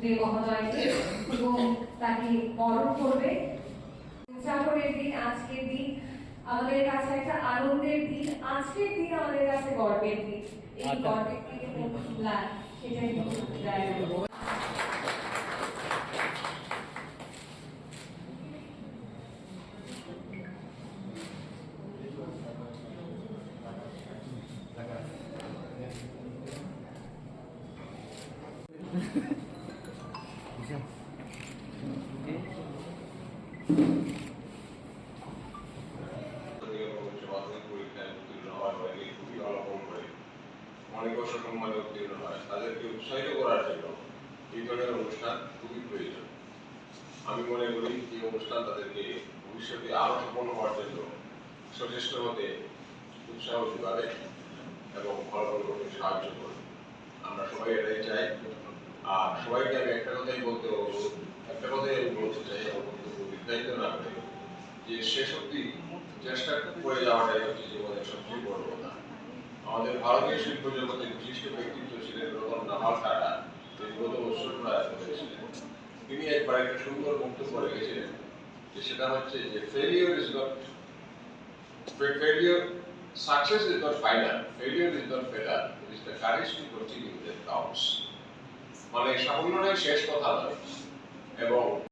যে মহোদয়কে এবং তাকে বরণ করবে। উদযাপনের দিন, আজকের দিন আমাদের কাছে একটা আনন্দের দিন, আজকের দিন আমাদের কাছে গর্বের দিন। এই গর্বের দিনে সেটাই অনেক বছর সম্মানে উত্তীর্ণ হয়, তাদেরকে উৎসাহিত করার জন্য এই ধরনের অনুষ্ঠান খুবই প্রয়োজন। আমি মনে করি এই অনুষ্ঠান তাদেরকে ভবিষ্যতে আরো সফল হওয়ার জন্য সচেষ্ট হতে উৎসাহ যোগাবে এবং ফলাফল করতে সাহায্য করবে। আমরা সবাই এটাই চাই। আর সবাইকে আমি একটা কথাই বলতে চাই, আমার বক্তব্য দীর্ঘায়িত না করে, যে শেষ অব্দি চেষ্টা করে যাওয়াটাই হচ্ছে জীবনের সবচেয়ে বড় কথা। আমাদের ভারতীয় শিল্প জগতের বিশিষ্ট ব্যক্তিত্ব ছিলেন রতন নাভাল টাটা, তিনি গত বছর প্রয়াত হয়েছিলেন। তিনি একবার একটা সুন্দর বক্তব্য রেখেছিলেন, যে সেটা হচ্ছে যে success is not final, failure is not failure, it is the courage to continue that counts। মানে সাফল্যটাই শেষ কথা নয়, এবং